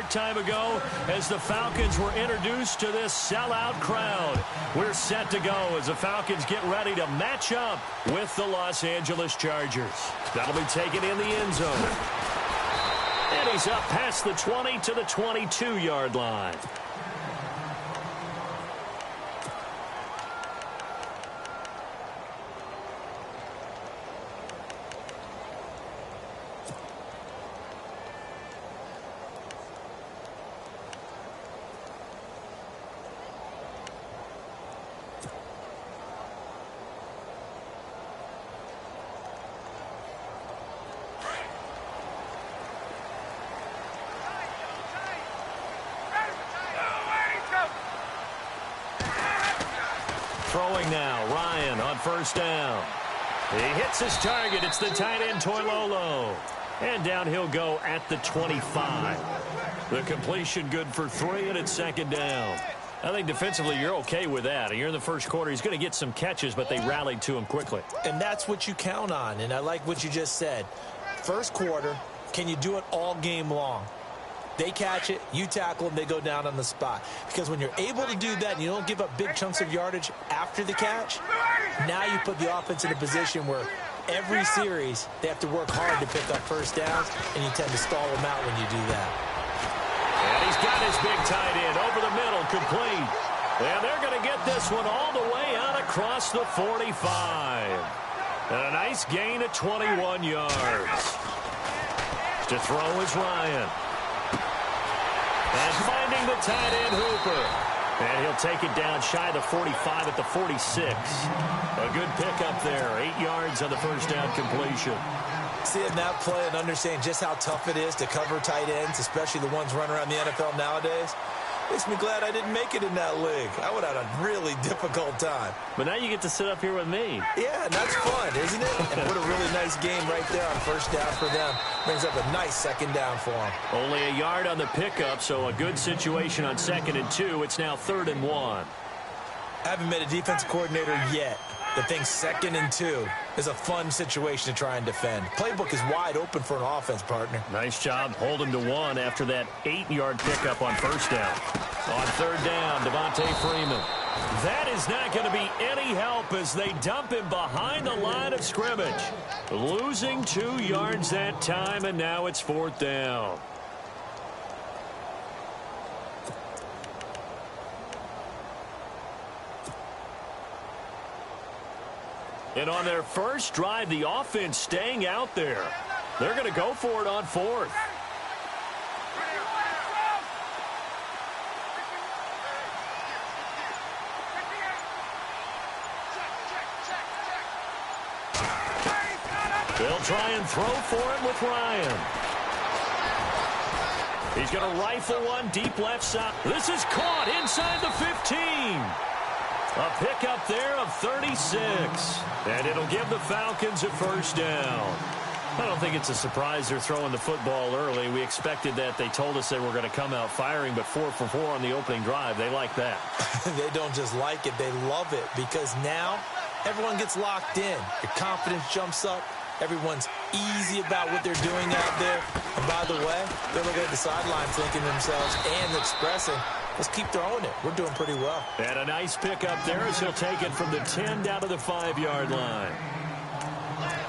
short time ago as the Falcons were introduced to this sellout crowd. We're set to go as the Falcons get ready to match up with the Los Angeles Chargers. That'll be taken in the end zone. And he's up past the 20 to the 22-yard line. Throwing now, Ryan on first down. He hits his target. It's the tight end, Toilolo. And down he'll go at the 25. The completion good for 3, and it's second down. I think defensively you're okay with that. You're in the first quarter. He's going to get some catches, but they rallied to him quickly. And that's what you count on, and I like what you just said. First quarter, can you do it all game long? They catch it, you tackle them, they go down on the spot. Because when you're able to do that and you don't give up big chunks of yardage after the catch, now you put the offense in a position where every series they have to work hard to pick up first downs, and you tend to stall them out when you do that. And he's got his big tight end over the middle, complete. And they're going to get this one all the way out across the 45. And a nice gain of 21 yards. To throw is Ryan. And finding the tight end, Hooper. And he'll take it down shy of the 45 at the 46. A good pickup there. 8 yards on the first down completion. Seeing that play and understanding just how tough it is to cover tight ends, especially the ones running around the NFL nowadays, makes me glad I didn't make it in that league. I would have had a really difficult time. But now you get to sit up here with me. Yeah, and that's fun, isn't it? And put a really nice game right there on first down for them. Brings up a nice second down for them. Only a yard on the pickup, so a good situation on 2nd and 2. It's now 3rd and 1. I haven't met a defensive coordinator yet that thinks 2nd and 2 is a fun situation to try and defend. Playbook is wide open for an offense, partner. Nice job holding to 1 after that 8-yard pickup on first down. On 3rd down, Devontae Freeman. That is not going to be any help as they dump him behind the line of scrimmage. Losing 2 yards that time, and now it's 4th down. And on their first drive, the offense staying out there. They're going to go for it on 4th. They'll try and throw for it with Ryan. He's going to rifle one deep left side. This is caught inside the 15. A pickup there of 36. And it'll give the Falcons a first down. I don't think it's a surprise they're throwing the football early. We expected that. They told us they were going to come out firing, but 4 for 4 on the opening drive. They like that. They don't just like it. They love it because now everyone gets locked in. Your confidence jumps up. Everyone's easy about what they're doing out there. And by the way, they're looking at the sideline thinking to themselves and expressing, let's keep throwing it. We're doing pretty well. And a nice pickup there as he'll take it from the 10 down to the 5-yard line.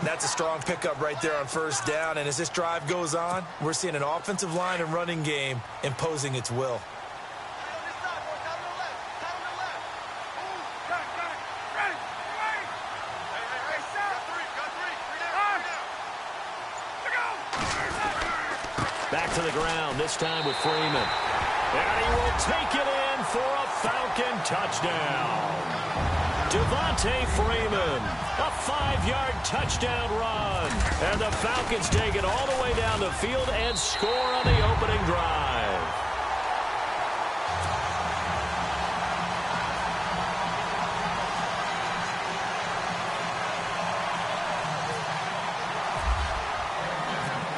That's a strong pickup right there on first down. And as this drive goes on, we're seeing an offensive line and running game imposing its will. Back to the ground, this time with Freeman. And he will take it in for a Falcon touchdown. Devontae Freeman, a 5-yard touchdown run. And the Falcons take it all the way down the field and score on the opening drive.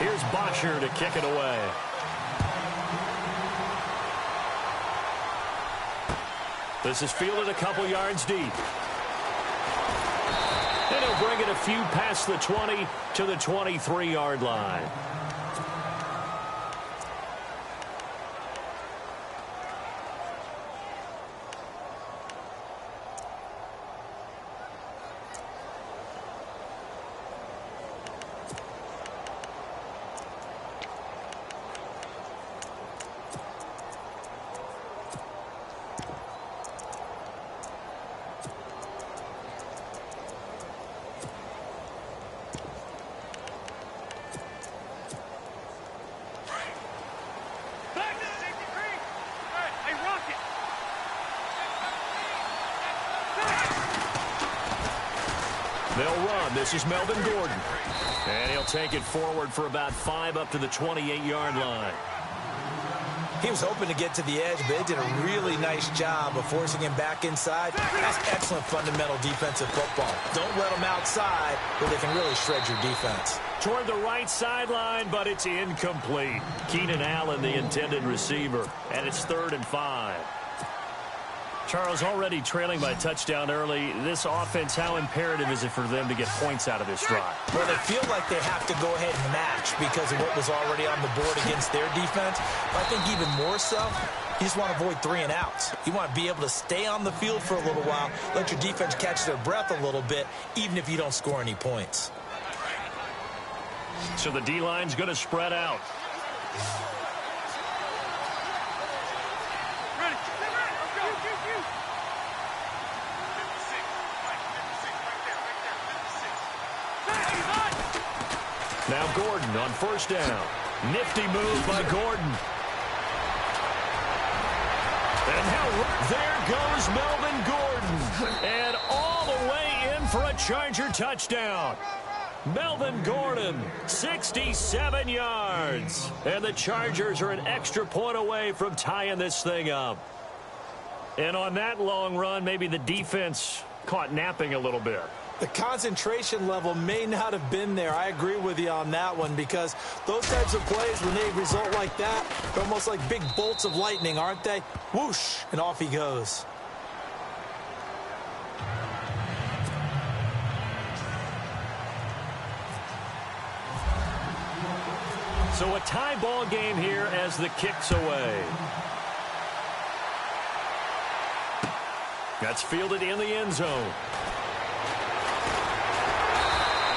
Here's Bosher to kick it away. This is fielded a couple yards deep. And he'll bring it a few past the 20 to the 23-yard line. They'll run. This is Melvin Gordon. And he'll take it forward for about 5 up to the 28-yard line. He was hoping to get to the edge, but they did a really nice job of forcing him back inside. That's excellent fundamental defensive football. Don't let them outside where they can really shred your defense. Toward the right sideline, but it's incomplete. Keenan Allen, the intended receiver, and it's 3rd and 5. Charles, already trailing by a touchdown early. This offense, how imperative is it for them to get points out of this drive? Well, they feel like they have to go ahead and match because of what was already on the board against their defense. But I think even more so, you just want to avoid 3 and outs. You want to be able to stay on the field for a little while, let your defense catch their breath a little bit, even if you don't score any points. So the D-line's going to spread out. Now Gordon on 1st down. Nifty move by Gordon. And now there goes Melvin Gordon. And all the way in for a Charger touchdown. Melvin Gordon, 67 yards. And the Chargers are an extra point away from tying this thing up. And on that long run, maybe the defense caught napping a little bit. The concentration level may not have been there. I agree with you on that one because those types of plays, when they result like that, they're almost like big bolts of lightning, aren't they? Whoosh, and off he goes. So a tie ball game here as the kick's away. That's fielded in the end zone.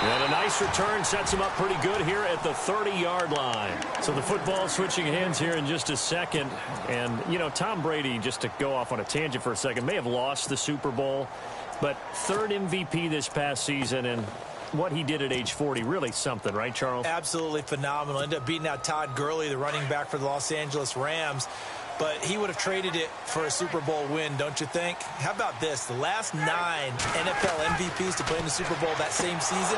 And a nice return sets him up pretty good here at the 30-yard line. So the football switching hands here in just a second. And, you know, Tom Brady, just to go off on a tangent for a second, may have lost the Super Bowl, but 3rd MVP this past season, and what he did at age 40, really something, right, Charles? Absolutely phenomenal. Ended up beating out Todd Gurley, the running back for the Los Angeles Rams. But he would have traded it for a Super Bowl win, don't you think? How about this? The last 9 NFL MVPs to play in the Super Bowl that same season, 0-9.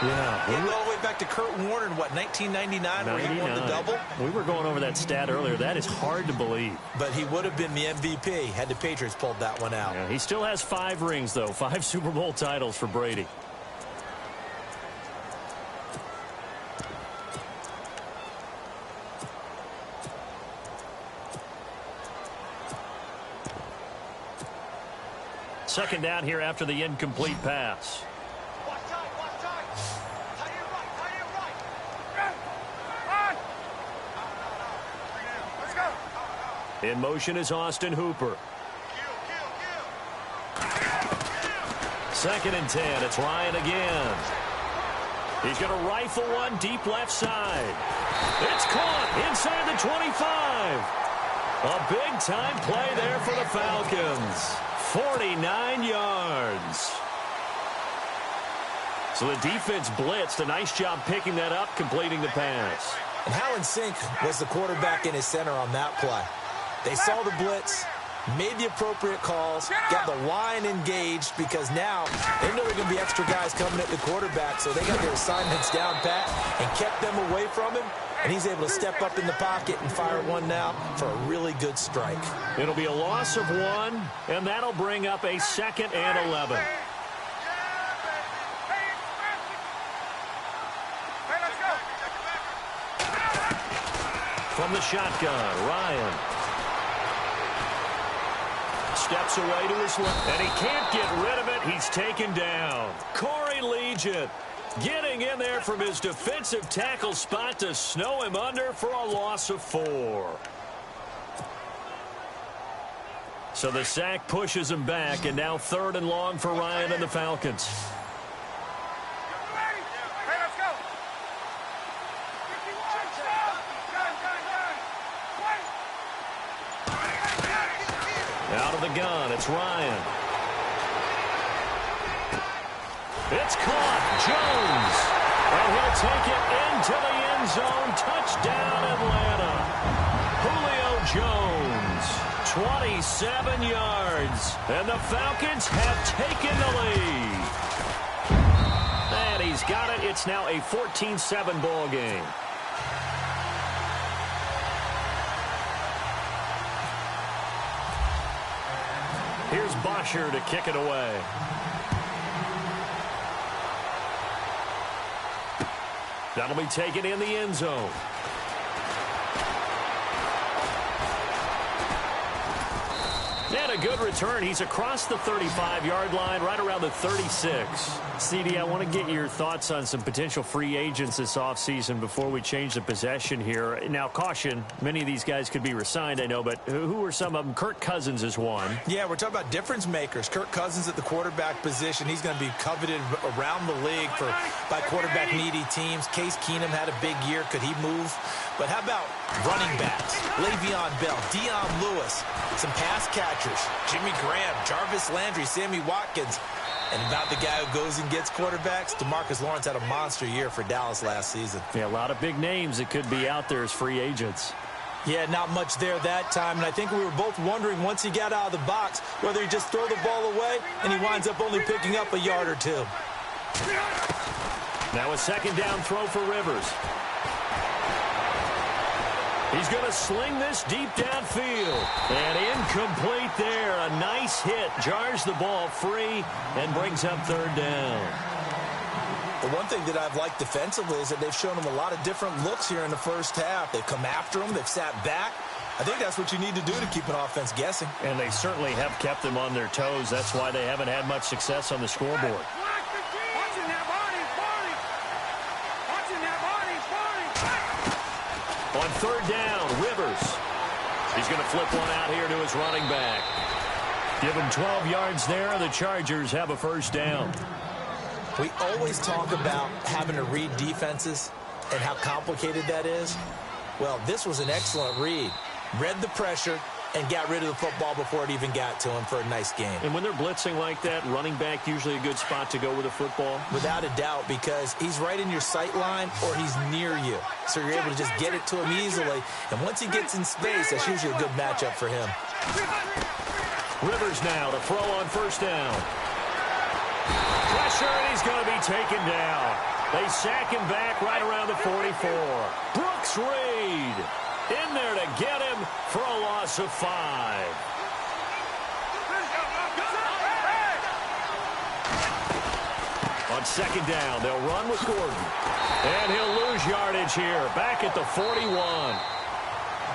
Yeah. We went all the way back to Kurt Warner in, what, 1999 where he won the double? We were going over that stat earlier. That is hard to believe. But he would have been the MVP had the Patriots pulled that one out. Yeah, he still has 5 rings, though. 5 Super Bowl titles for Brady. Second down here after the incomplete pass. In motion is Austin Hooper. 2nd and 10. It's Ryan again. He's going to rifle one deep left side. It's caught inside the 25. A big-time play there for the Falcons. 49 yards. So the defense blitzed. A nice job picking that up, completing the pass. And how in sync was the quarterback in his center on that play? They saw the blitz, made the appropriate calls, got the line engaged because now they know there are going to be extra guys coming at the quarterback, so they got their assignments down pat and kept them away from him. And he's able to step up in the pocket and fire one now for a really good strike. It'll be a loss of 1, and that'll bring up a 2nd and 11. From the shotgun, Ryan. Steps away to his left, and he can't get rid of it. He's taken down. Corey Legion getting in there from his defensive tackle spot to snow him under for a loss of 4. So the sack pushes him back, and now 3rd and long for Ryan and the Falcons. Out of the gun, it's Ryan. It's caught. Jones. And he'll take it into the end zone. Touchdown, Atlanta. Julio Jones. 27 yards. And the Falcons have taken the lead. And he's got it. It's now a 14-7 ball game. Here's Bosher to kick it away. That'll be taken in the end zone. And a good return. He's across the 35-yard line, right around the 36. CD, I want to get your thoughts on some potential free agents this offseason before we change the possession here. Now, caution, many of these guys could be re-signed, I know, but who are some of them? Kirk Cousins is one. Yeah, we're talking about difference makers. Kirk Cousins at the quarterback position. He's going to be coveted around the league by quarterback-needy teams. Case Keenum had a big year. Could he move? But how about running backs? Le'Veon Bell, Dion Lewis, some pass catchers, Jimmy Graham, Jarvis Landry, Sammy Watkins. And about the guy who goes and gets quarterbacks, DeMarcus Lawrence had a monster year for Dallas last season. Yeah, a lot of big names that could be out there as free agents. Yeah, not much there that time. And I think we were both wondering once he got out of the box whether he just throw the ball away and he winds up only picking up a yard or two. Now a second down throw for Rivers. He's going to sling this deep downfield. And incomplete there. A nice hit. Jars the ball free and brings up third down. The one thing that I've liked defensively is that they've shown him a lot of different looks here in the first half. They've come after him. They've sat back. I think that's what you need to do to keep an offense guessing. And they certainly have kept them on their toes. That's why they haven't had much success on the scoreboard. On third down, Rivers. He's going to flip one out here to his running back. Give him 12 yards there. The Chargers have a first down. We always talk about having to read defenses and how complicated that is. Well, this was an excellent read. Read the pressure and got rid of the football before it even got to him for a nice game. And when they're blitzing like that, running back usually a good spot to go with the football? Without a doubt, because he's right in your sight line or he's near you. So you're able to just get it to him easily. And once he gets in space, that's usually a good matchup for him. Rivers now to throw on first down. Pressure, and he's going to be taken down. They sack him back right around the 44. Brooks Reed in there to get him for a loss of 5. On second down, they'll run with Gordon. And he'll lose yardage here, back at the 41.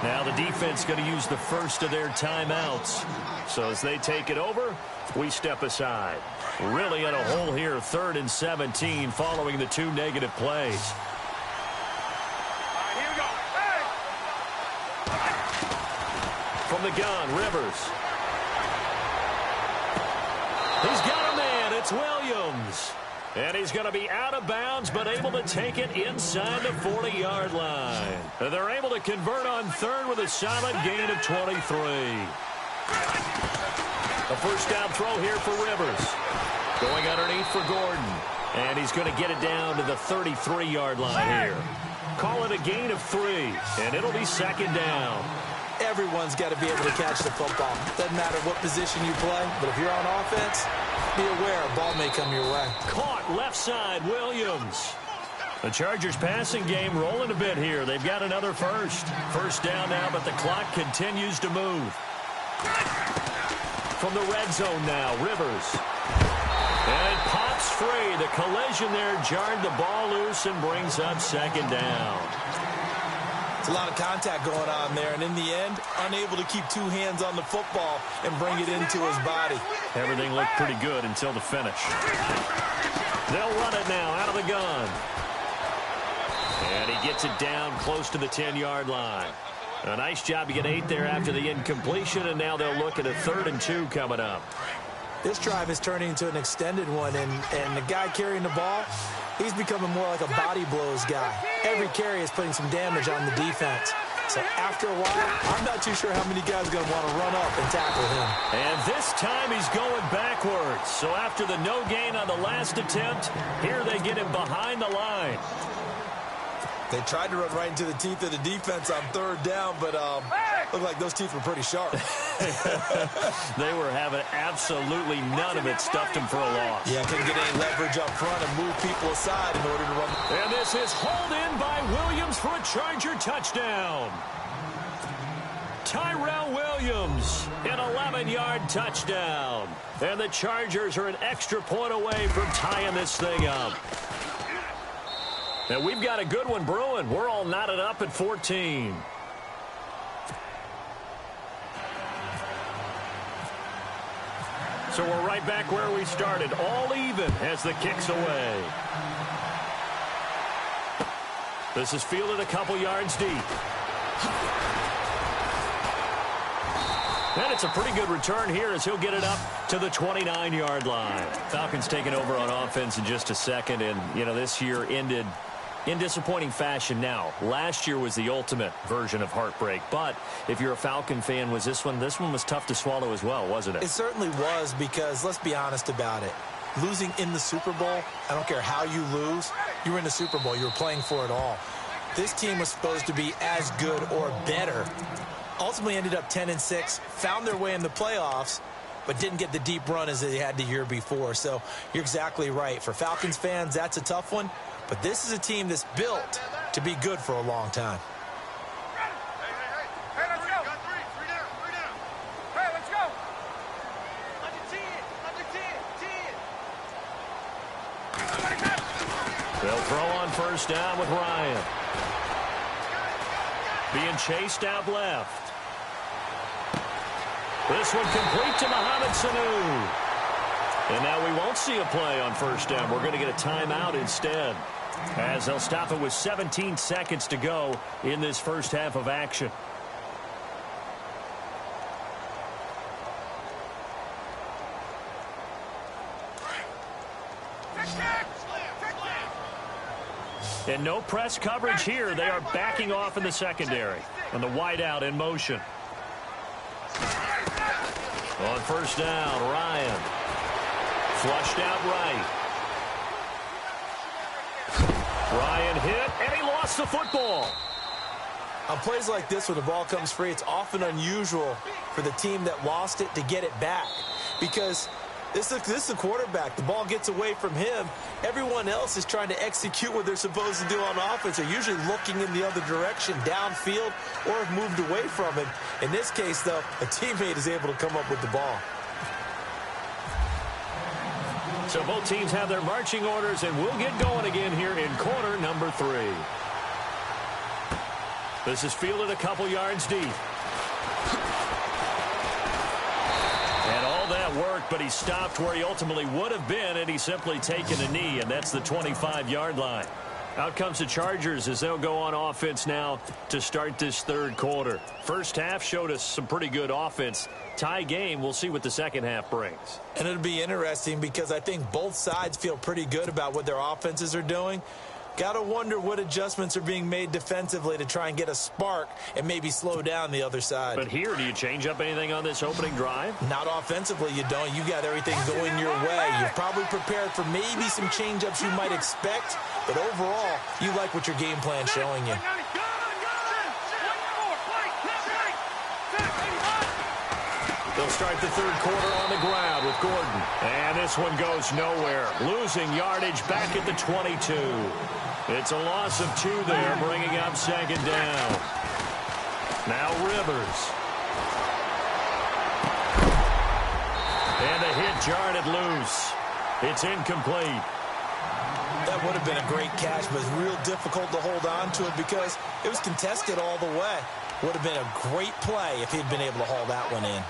Now the defense going to use the first of their timeouts. So as they take it over, we step aside. Really in a hole here, 3rd and 17, following the 2 negative plays. From the gun, Rivers. He's got a man. It's Williams. And he's going to be out of bounds, but able to take it inside the 40-yard line. And they're able to convert on third with a solid gain of 23. A first down throw here for Rivers. Going underneath for Gordon. And he's going to get it down to the 33-yard line here. Call it a gain of 3, and it'll be second down. Everyone's got to be able to catch the football. Doesn't matter what position you play, but if you're on offense, be aware a ball may come your way. Caught left side, Williams. The Chargers passing game rolling a bit here. They've got another first. First down now, but the clock continues to move. From the red zone now, Rivers. And it pops free. The collision there jarred the ball loose and brings up second down. It's a lot of contact going on there, and in the end, unable to keep 2 hands on the football and bring it into his body. Everything looked pretty good until the finish. They'll run it now out of the gun. And he gets it down close to the 10-yard line. A nice job to get 8 there after the incompletion, and now they'll look at a 3rd and 2 coming up. This drive is turning into an extended one, and the guy carrying the ball, he's becoming more like a body blows guy. Every carry is putting some damage on the defense. So after a while, I'm not too sure how many guys are going to want to run up and tackle him. And this time he's going backwards. So after the no gain on the last attempt, here they get him behind the line. They tried to run right into the teeth of the defense on third down, but looked like those teeth were pretty sharp. They were having absolutely none of it. Stuffed them for a loss. Yeah, couldn't get any leverage up front and move people aside in order to run. And this is hauled in by Williams for a Charger touchdown. Tyrell Williams, an 11-yard touchdown. And the Chargers are an extra point away from tying this thing up. And we've got a good one brewing. We're all knotted up at 14. So we're right back where we started, all even as the kick's away. This is fielded a couple yards deep. And it's a pretty good return here as he'll get it up to the 29-yard line. Falcons taking over on offense in just a second. And, you know, this year ended in disappointing fashion now. Last year was the ultimate version of heartbreak. But if you're a Falcon fan, was this one was tough to swallow as well, wasn't it? It certainly was because, let's be honest about it, losing in the Super Bowl, I don't care how you lose, you were in the Super Bowl. You were playing for it all. This team was supposed to be as good or better. Ultimately ended up 10-6, found their way in the playoffs, but didn't get the deep run as they had the year before. So you're exactly right. For Falcons fans, that's a tough one. But this is a team that's built to be good for a long time. Hey, let's go. Three down. Hey, let's go. Under 10. They'll throw on first down with Ryan. Being chased out left. This one complete to Mohamed Sanu. And now we won't see a play on first down. We're going to get a timeout instead, as they'll stop it with 17 seconds to go in this first half of action. And no press coverage here. They are backing off in the secondary. And the wideout in motion. On first down, Ryan. Flushed out right. Ryan hit, and he lost the football. On plays like this where the ball comes free, it's often unusual for the team that lost it to get it back. Because this is a quarterback. The ball gets away from him. Everyone else is trying to execute what they're supposed to do on offense. They're usually looking in the other direction, downfield, or have moved away from it. In this case, though, a teammate is able to come up with the ball. So both teams have their marching orders, and we'll get going again here in quarter number 3. This is fielded a couple yards deep. And all that worked, but he stopped where he ultimately would have been, and he's simply taken a knee, and that's the 25-yard line. Out comes the Chargers as they'll go on offense now to start this third quarter. First half showed us some pretty good offense. Tie game, we'll see what the second half brings. And it'll be interesting because I think both sides feel pretty good about what their offenses are doing. Got to wonder what adjustments are being made defensively to try and get a spark and maybe slow down the other side. But here, do you change up anything on this opening drive? Not offensively, you don't. You got everything going your way. You're probably prepared for maybe some change-ups you might expect, but overall, you like what your game plan's showing you. They'll start the third quarter on the ground with Gordon. And this one goes nowhere. Losing yardage back at the 22. It's a loss of 2 there, bringing up second down. Now Rivers. And the hit jarred it loose. It's incomplete. That would have been a great catch, but it's real difficult to hold on to it because it was contested all the way. Would have been a great play if he'd been able to haul that one in.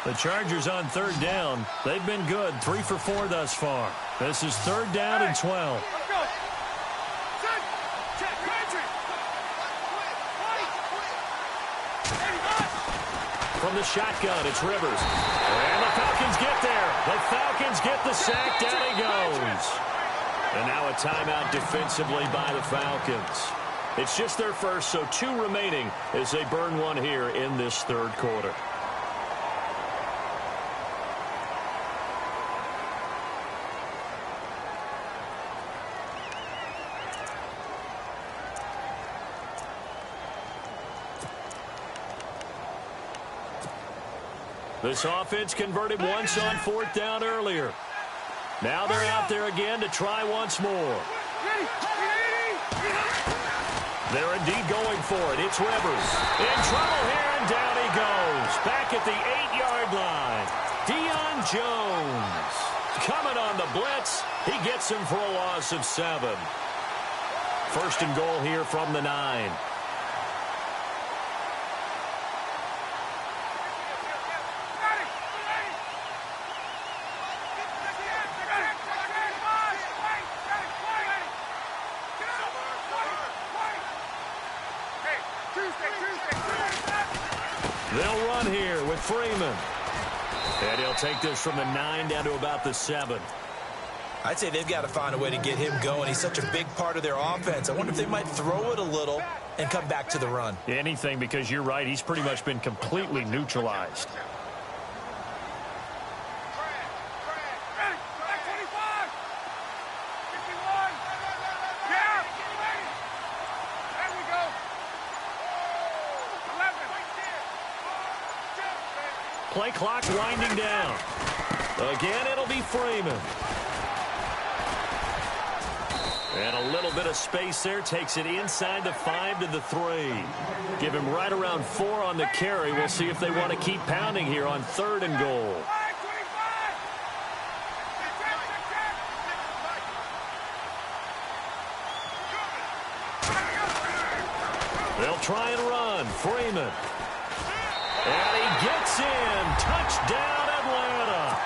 The Chargers on third down. They've been good. 3 for 4 thus far. This is third down and 12. From the shotgun, it's Rivers. And the Falcons get there. The Falcons get the sack. Down he goes. And now a timeout defensively by the Falcons. It's just their first, so 2 remaining as they burn one here in this third quarter. This offense converted once on 4th down earlier. Now they're out there again to try once more. They're indeed going for it. It's Rivers. In trouble here, and down he goes. Back at the 8-yard line. Deion Jones coming on the blitz. He gets him for a loss of 7. 1st and goal here from the 9. They'll run here with Freeman. And he'll take this from the 9 down to about the 7. I'd say they've got to find a way to get him going. He's such a big part of their offense. I wonder if they might throw it a little and come back to the run. Anything, because you're right. He's pretty much been completely neutralized. Play clock winding down. Again, it'll be Freeman. And a little bit of space there. Takes it inside the 5 to the 3. Give him right around 4 on the carry. We'll see if they want to keep pounding here on 3rd and goal. They'll try and run. Freeman. And he gets in. Touchdown, Atlanta.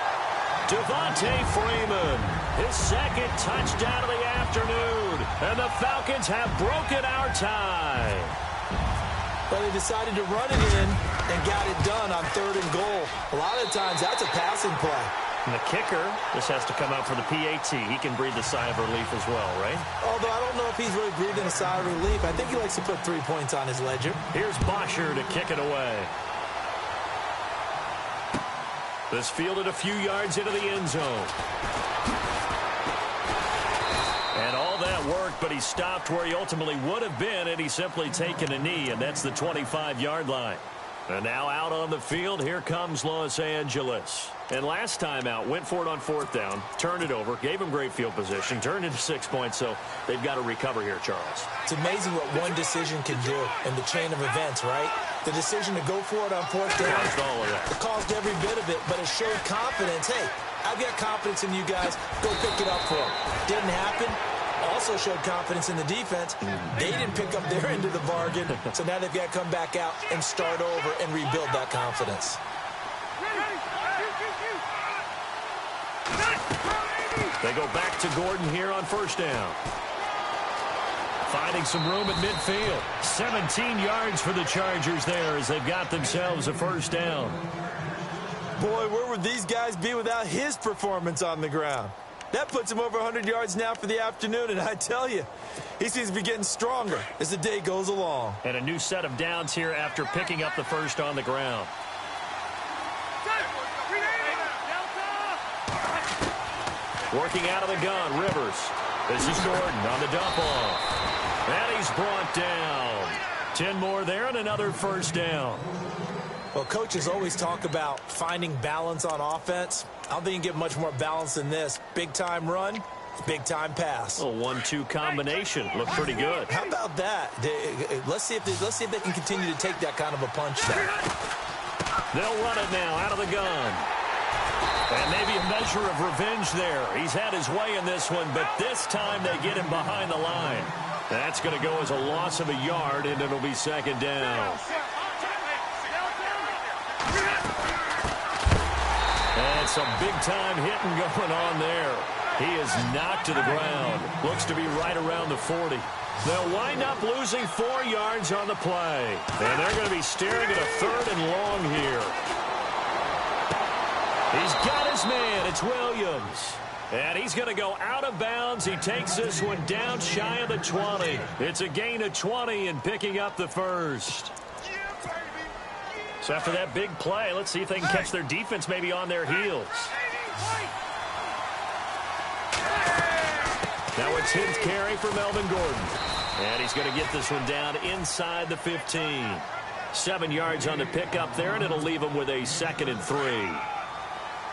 Devontae Freeman, his 2nd touchdown of the afternoon. And the Falcons have broken our tie. But they decided to run it in and got it done on 3rd and goal. A lot of the times, that's a passing play. And the kicker, this has to come out for the PAT. He can breathe a sigh of relief as well, right? Although I don't know if he's really breathing a sigh of relief. I think he likes to put 3 points on his ledger. Here's Bosher to kick it away. This fielded a few yards into the end zone. And all that worked, but he stopped where he ultimately would have been had he simply taken a knee, and that's the 25-yard line. And now out on the field, here comes Los Angeles. And last time out, went for it on 4th down, turned it over, gave him great field position, turned into 6 points, so they've got to recover here, Charles. It's amazing what one decision can do in the chain of events, right? The decision to go for it on 4th down, Caused all of that. it caused every bit of it, but it showed confidence. Hey, I've got confidence in you guys. Go pick it up for them. Didn't happen. Also showed confidence in the defense. They didn't pick up their end of the bargain, so now they've got to come back out and start over and rebuild that confidence. They go back to Gordon here on 1st down. Finding some room at midfield. 17 yards for the Chargers there as they've got themselves a 1st down. Boy, where would these guys be without his performance on the ground? That puts him over 100 yards now for the afternoon, and I tell you, he seems to be getting stronger as the day goes along. And a new set of downs here after picking up the 1st on the ground. Working out of the gun, Rivers. This is Gordon on the dump off. And he's brought down. 10 more there and another 1st down. Well, coaches always talk about finding balance on offense. I don't think you can get much more balance than this. Big-time run, big-time pass. A 1-2 combination. Looked pretty good. How about that? Let's see if they can continue to take that kind of a punch there. They'll run it now out of the gun. And maybe a measure of revenge there. He's had his way in this one, but this time they get him behind the line. That's going to go as a loss of a yard, and it'll be 2nd down. And some big-time hitting going on there. He is knocked to the ground. Looks to be right around the 40. They'll wind up losing 4 yards on the play. And they're going to be staring at a 3rd and long here. He's got his man. It's Williams. And he's going to go out of bounds. He takes this one down shy of the 20. It's a gain of 20 and picking up the 1st. So after that big play, let's see if they can catch their defense maybe on their heels. Now it's his carry for Melvin Gordon. And he's going to get this one down inside the 15. 7 yards on the pickup there, and it'll leave them with a 2nd and 3.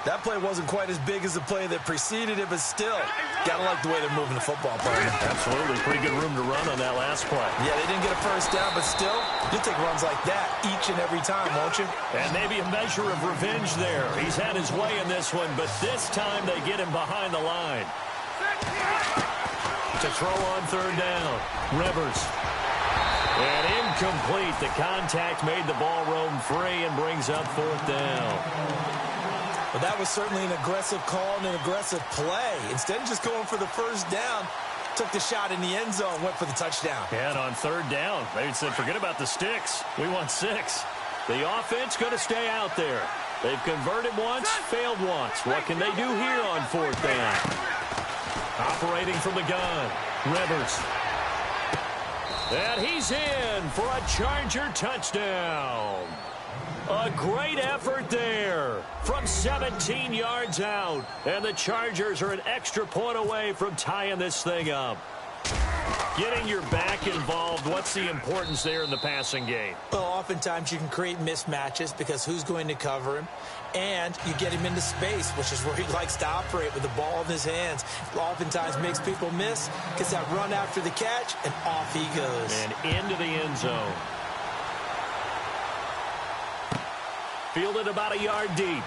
That play wasn't quite as big as the play that preceded it, but still, gotta like the way they're moving the football, partner. Absolutely. Pretty good room to run on that last play. Yeah, they didn't get a first down, but still, you'll take runs like that each and every time, won't you? And maybe a measure of revenge there. He's had his way in this one, but this time they get him behind the line. To throw on 3rd down. Rivers. And incomplete. The contact made the ball roam free and brings up 4th down. Well, that was certainly an aggressive call and an aggressive play. Instead of just going for the first down, took the shot in the end zone, went for the touchdown. Yeah, and on 3rd down, they said, forget about the sticks. We want 6. The offense going to stay out there. They've converted once, failed once. What can they do here on 4th down? Operating from the gun, Rivers. And he's in for a Charger touchdown. A great effort there from 17 yards out. And the Chargers are an extra point away from tying this thing up. Getting your back involved, what's the importance there in the passing game? Well, oftentimes you can create mismatches because who's going to cover him? And you get him into space, which is where he likes to operate with the ball in his hands. Oftentimes makes people miss, gets that run after the catch, and off he goes. And into the end zone. Fielded about a yard deep.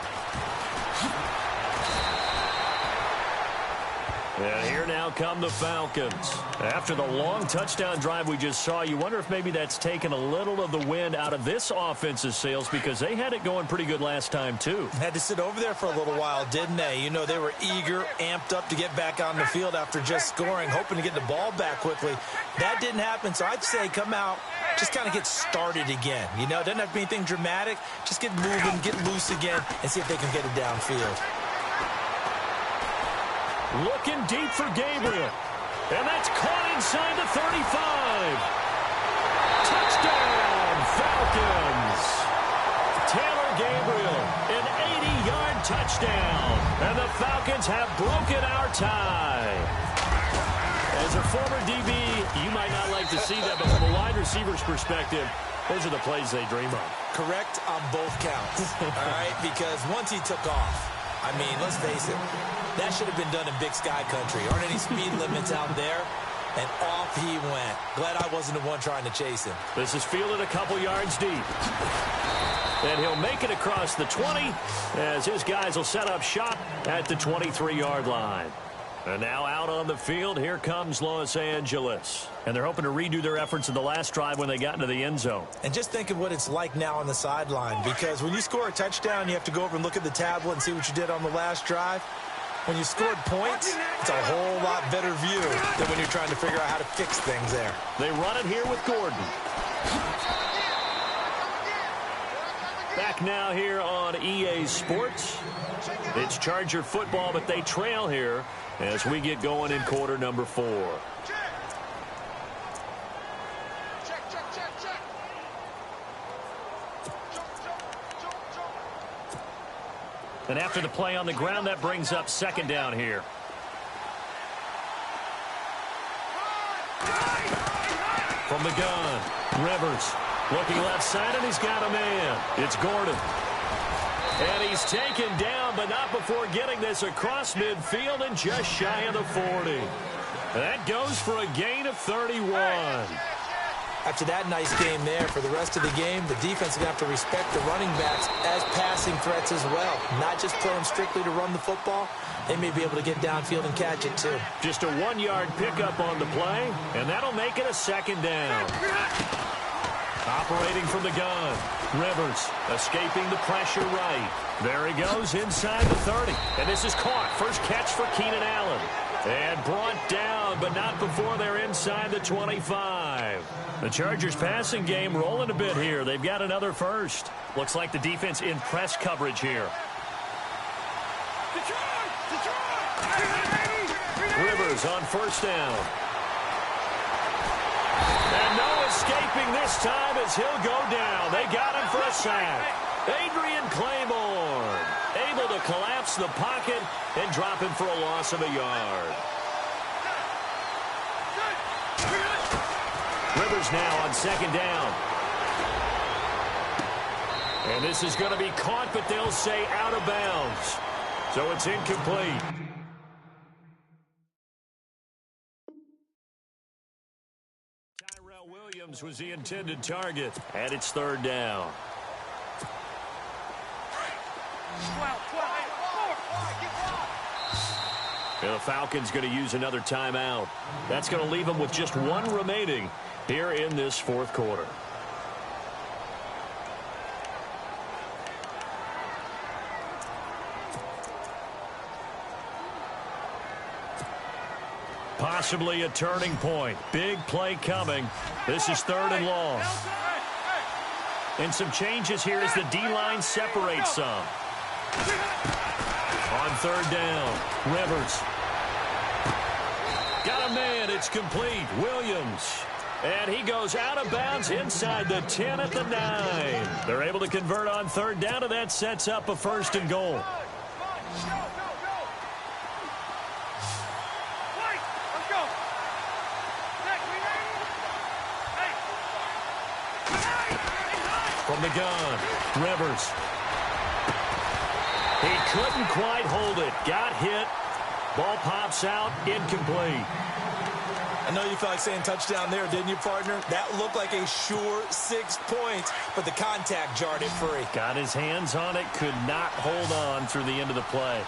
And here now come the Falcons. After the long touchdown drive we just saw, you wonder if maybe that's taken a little of the wind out of this offense's sails because they had it going pretty good last time, too. Had to sit over there for a little while, didn't they? You know, they were eager, amped up to get back on the field after just scoring, hoping to get the ball back quickly. That didn't happen, so I'd say come out, just kind of get started again. You know, it doesn't have to be anything dramatic. Just get moving, get loose again, and see if they can get it downfield. Looking deep for Gabriel. And that's caught inside the 35. Touchdown, Falcons. Taylor Gabriel, an 80-yard touchdown. And the Falcons have broken our tie. As a former DB, you might not like to see that, but from a wide receiver's perspective, those are the plays they dream of. Correct on both counts, all right? Because once he took off, I mean, let's face it, that should have been done in Big Sky Country. Aren't any speed limits out there? And off he went. Glad I wasn't the one trying to chase him. This is fielded a couple yards deep. And he'll make it across the 20 as his guys will set up shop at the 23-yard line. And now out on the field, here comes Los Angeles. And they're hoping to redo their efforts in the last drive when they got into the end zone. And just think of what it's like now on the sideline, because when you score a touchdown, you have to go over and look at the tablet and see what you did on the last drive. When you scored points, it's a whole lot better view than when you're trying to figure out how to fix things there. They run it here with Gordon. Back now here on EA Sports. It's Charger football, but they trail here as we get going in quarter number 4. And after the play on the ground, that brings up 2nd down here. From the gun, Rivers looking left side, and he's got a man. It's Gordon. And he's taken down, but not before getting this across midfield and just shy of the 40. That goes for a gain of 31. After that nice game there, for the rest of the game, the defense is going to have to respect the running backs as passing threats as well. Not just play them strictly to run the football. They may be able to get downfield and catch it, too. Just a 1-yard pickup on the play, and that'll make it a 2nd down. Operating from the gun, Rivers escaping the pressure right. There he goes inside the 30, and this is caught. First catch for Keenan Allen. And brought down, but not before they're inside the 25. The Chargers passing game rolling a bit here. They've got another first. Looks like the defense in press coverage here. Rivers on 1st down. And no escaping this time as he'll go down. They got him for a sack. Adrian Claiborne able to collapse the pocket and drop him for a loss of a yard. Rivers now on 2nd down. And this is going to be caught, but they'll say out of bounds. So it's incomplete. Tyrell Williams was the intended target, and it's third down. 12, 12, 4. The Falcons going to use another timeout. That's going to leave them with just one remaining here in this fourth quarter. Possibly a turning point. Big play coming. This is third and long. And some changes here as the D-line separates some. On third down, Rivers. Got a man. It's complete. Williams. And he goes out of bounds inside the 10 at the 9. They're able to convert on third down, and that sets up a first and goal. From the gun, Rivers. He couldn't quite hold it. Got hit. Ball pops out. Incomplete. I know you felt like saying touchdown there, didn't you, partner? That looked like a sure 6 points, but the contact jarred it free. Got his hands on it. Could not hold on through the end of the play.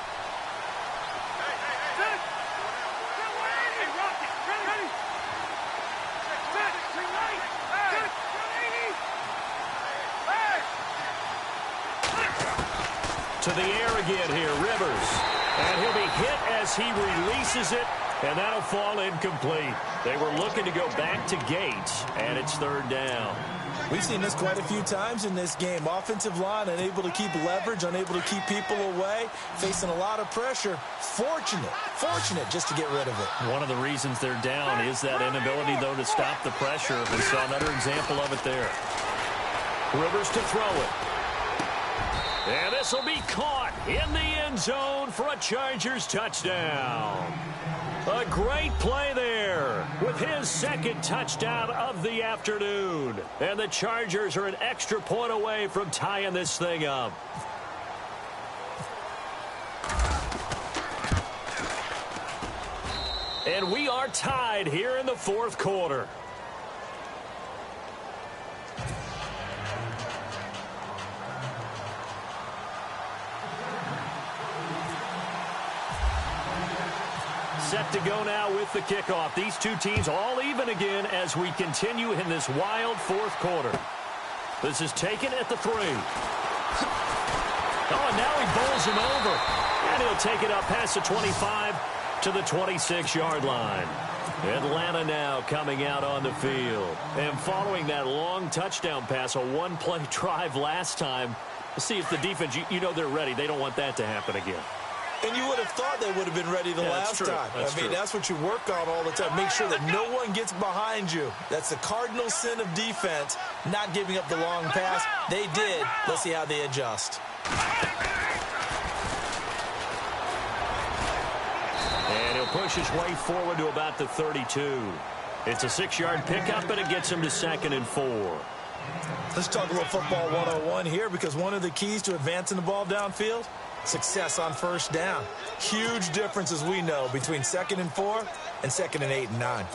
To the air again here, Rivers. And he'll be hit as he releases it, and that'll fall incomplete. They were looking to go back to Gates, and it's third down. We've seen this quite a few times in this game. Offensive line unable to keep leverage, unable to keep people away, facing a lot of pressure. Fortunate just to get rid of it. One of the reasons they're down is that inability, though, to stop the pressure. We saw another example of it there. Rivers to throw it. And this will be caught in the end zone for a Chargers touchdown. A great play there with his second touchdown of the afternoon. And the Chargers are an extra point away from tying this thing up. And we are tied here in the fourth quarter. Set to go now with the kickoff. These two teams all even again as we continue in this wild fourth quarter. This is taken at the 3. Oh, and now he bowls him over. And he'll take it up past the 25 to the 26-yard line. Atlanta now coming out on the field. And following that long touchdown pass, a one-play drive last time, we'll see if the defense, you know they're ready. They don't want that to happen again. And you would have thought they would have been ready the last time. That's what you work on all the time. Make sure that no one gets behind you. That's the cardinal sin of defense, not giving up the long pass. They did. Let's see how they adjust. And he'll push his way forward to about the 32. It's a 6-yard pickup, and it gets him to 2nd and 4. Let's talk a little football 101 here, because one of the keys to advancing the ball downfield, success on first down. Huge difference, as we know, between 2nd and 4 and 2nd and 8 and 9.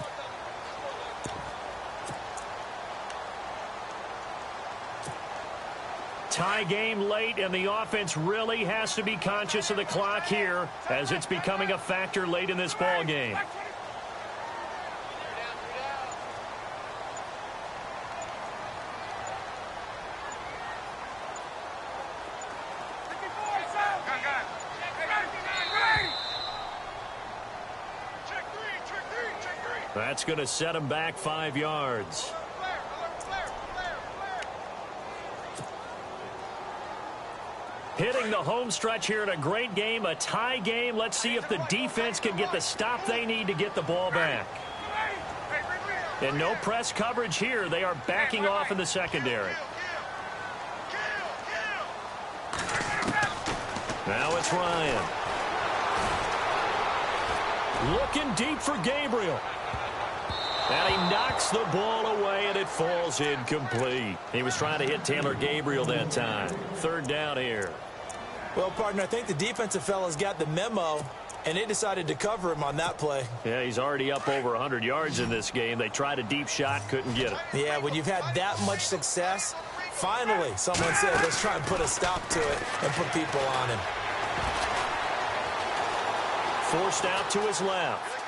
Tie game late, and the offense really has to be conscious of the clock here as it's becoming a factor late in this ball game. That's going to set him back 5 yards. Hitting the home stretch here in a great game, a tie game. Let's see if the defense can get the stop they need to get the ball back. And no press coverage here. They are backing off in the secondary. Now it's Ryan. Looking deep for Gabriel. And he knocks the ball away, and it falls incomplete. He was trying to hit Taylor Gabriel that time. Third down here. Well, partner, I think the defensive fellas got the memo, and they decided to cover him on that play. Yeah, he's already up over 100 yards in this game. They tried a deep shot, couldn't get it. Yeah, when you've had that much success, finally someone said, let's try and put a stop to it and put people on him. Forced out to his left.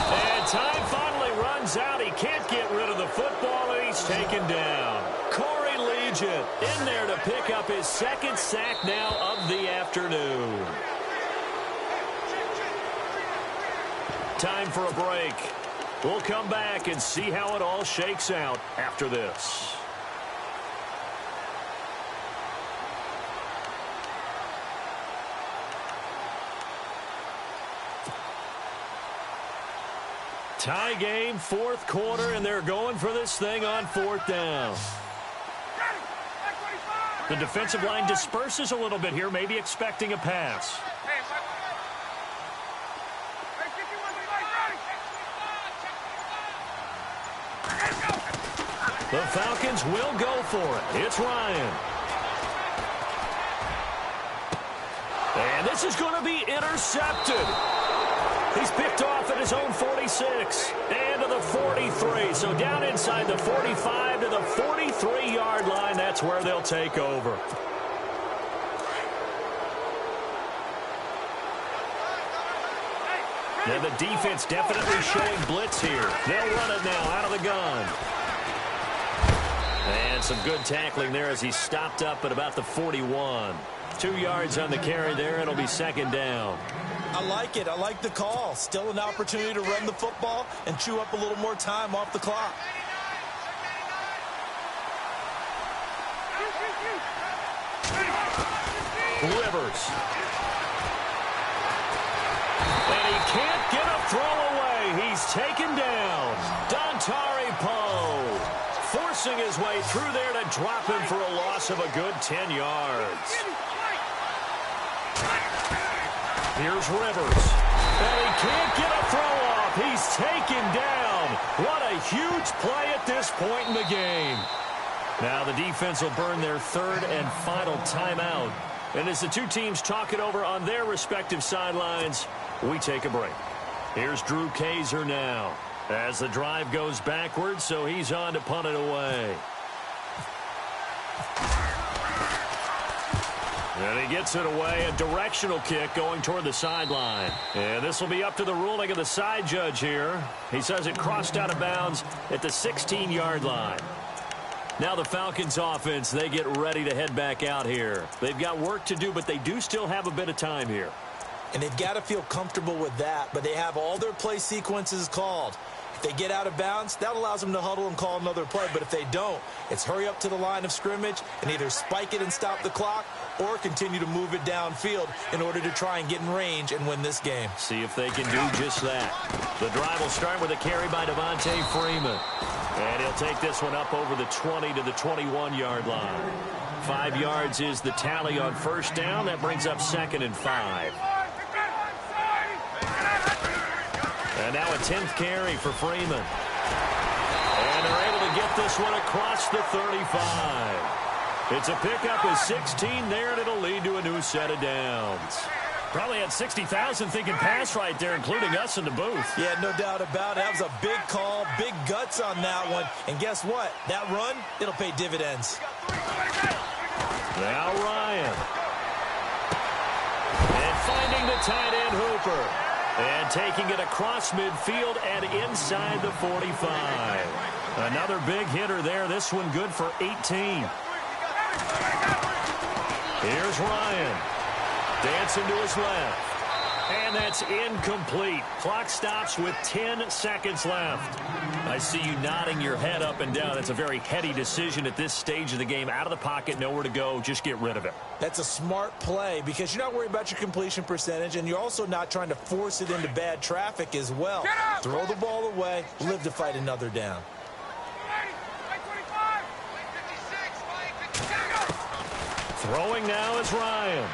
And time finally runs out. He can't get rid of the football, and he's taken down. Corey Legion in there to pick up his second sack now of the afternoon. Time for a break. We'll come back and see how it all shakes out after this. Tie game, fourth quarter, and they're going for this thing on fourth down. The defensive line disperses a little bit here, maybe expecting a pass. The Falcons will go for it. It's Ryan. And this is going to be intercepted. He's picked off at his own 46 and to the 43. So down inside the 45 to the 43-yard line. That's where they'll take over. Now the defense definitely showing blitz here. They'll run it now out of the gun. And some good tackling there as he stopped up at about the 41. 2 yards on the carry there. It'll be second down. I like it. I like the call. Still an opportunity to run the football and chew up a little more time off the clock. Rivers. And he can't get a throw away. He's taken down. Dontari Poe forcing his way through there to drop him for a loss of a good 10 yards. Here's Rivers. And he can't get a throw off. He's taken down. What a huge play at this point in the game. Now the defense will burn their third and final timeout. And as the two teams talk it over on their respective sidelines, we take a break. Here's Drew Kaiser now as the drive goes backwards, so he's on to punt it away. And he gets it away, a directional kick going toward the sideline. And this will be up to the ruling of the side judge here. He says it crossed out of bounds at the 16-yard line. Now the Falcons offense, they get ready to head back out here. They've got work to do, but they do still have a bit of time here. And they've got to feel comfortable with that, but they have all their play sequences called. If they get out of bounds, that allows them to huddle and call another play. But if they don't, it's hurry up to the line of scrimmage and either spike it and stop the clock or continue to move it downfield in order to try and get in range and win this game. See if they can do just that. The drive will start with a carry by Devontae Freeman. And he'll take this one up over the 20 to the 21-yard line. 5 yards is the tally on first down. That brings up 2nd and 5. And now a 10th carry for Freeman. And they're able to get this one across the 35. It's a pickup of 16 there, and it'll lead to a new set of downs. Probably had 60,000 thinking pass right there, including us in the booth. Yeah, no doubt about it. That was a big call, big guts on that one. And guess what? That run, it'll pay dividends. Now Ryan. And finding the tight end Hooper. And taking it across midfield and inside the 45. Another big hitter there. This one good for 18. Here's Ryan. Dancing to his left. And that's incomplete. Clock stops with 10 seconds left. I see you nodding your head up and down. It's a very heady decision at this stage of the game. Out of the pocket, nowhere to go. Just get rid of it. That's a smart play because you're not worried about your completion percentage, and you're also not trying to force it into bad traffic as well. Throw the ball away, live to fight another down. Throwing now is Ryan.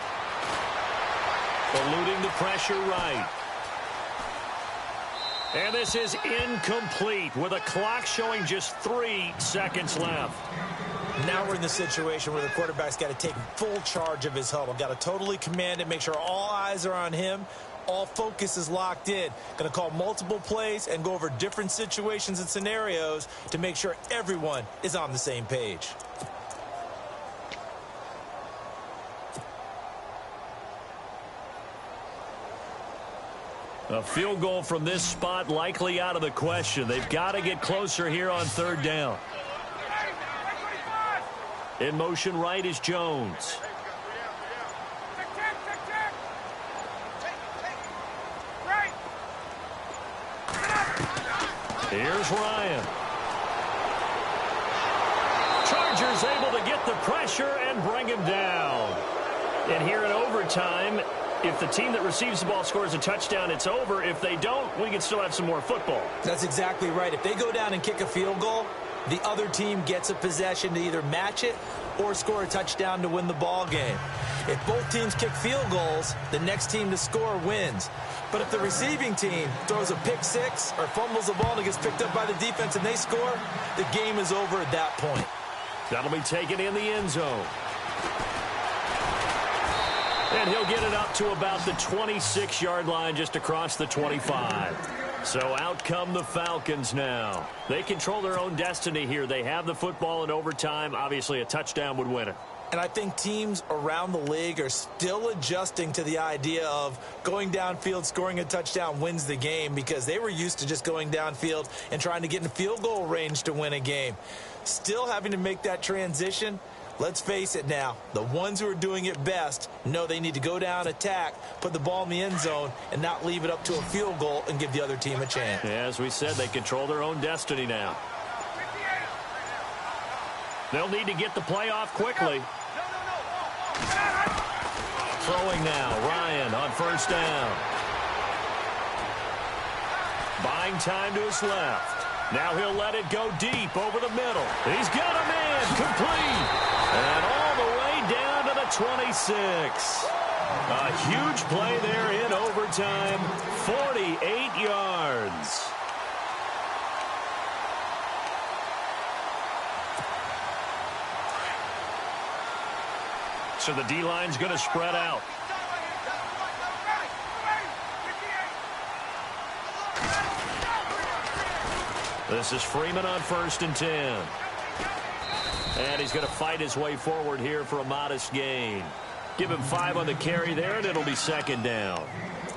Eluding the pressure right. And this is incomplete with a clock showing just 3 seconds left. Now we're in the situation where the quarterback's got to take full charge of his huddle. Got to totally command it, make sure all eyes are on him. All focus is locked in. Going to call multiple plays and go over different situations and scenarios to make sure everyone is on the same page. A field goal from this spot likely out of the question. They've got to get closer here on 3rd down. In motion right is Jones. Here's Ryan. Chargers able to get the pressure and bring him down. And here in overtime, if the team that receives the ball scores a touchdown, it's over. If they don't, we can still have some more football. That's exactly right. If they go down and kick a field goal, the other team gets a possession to either match it or score a touchdown to win the ball game. If both teams kick field goals, the next team to score wins. But if the receiving team throws a pick six or fumbles the ball and it gets picked up by the defense and they score, the game is over at that point. That'll be taken in the end zone. And he'll get it up to about the 26-yard line, just across the 25. So out come the Falcons now. They control their own destiny here. They have the football in overtime. Obviously, a touchdown would win it. And I think teams around the league are still adjusting to the idea of going downfield, scoring a touchdown wins the game, because they were used to just going downfield and trying to get in field goal range to win a game. Still having to make that transition. Let's face it now, the ones who are doing it best know they need to go down, attack, put the ball in the end zone, and not leave it up to a field goal and give the other team a chance. Yeah, as we said, they control their own destiny now. They'll need to get the play off quickly. Throwing now, Ryan on 1st down. Buying time to his left. Now he'll let it go deep over the middle. He's got a man, complete. And all the way down to the 26. A huge play there in overtime. 48 yards. So the D-line's going to spread out. This is Freeman on 1st and 10. And he's going to fight his way forward here for a modest gain. Give him 5 on the carry there, and it'll be 2nd down.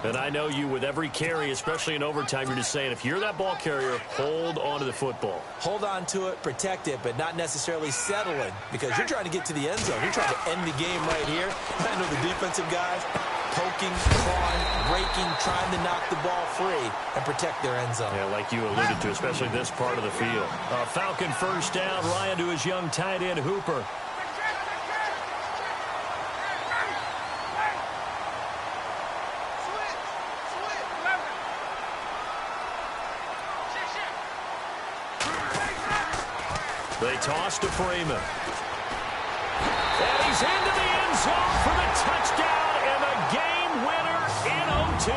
And I know you, with every carry, especially in overtime, you're just saying, if you're that ball carrier, hold on to the football. Hold on to it, protect it, but not necessarily settling, because you're trying to get to the end zone. You're trying to end the game right here. I know the defensive guys poking, clawing, breaking, trying to knock the ball free and protect their end zone. Yeah, like you alluded to, especially this part of the field. Falcon 1st down. Ryan to his young tight end, Hooper. They toss to Freeman. And he's into the end zone for the touchdown and the game winner in OT.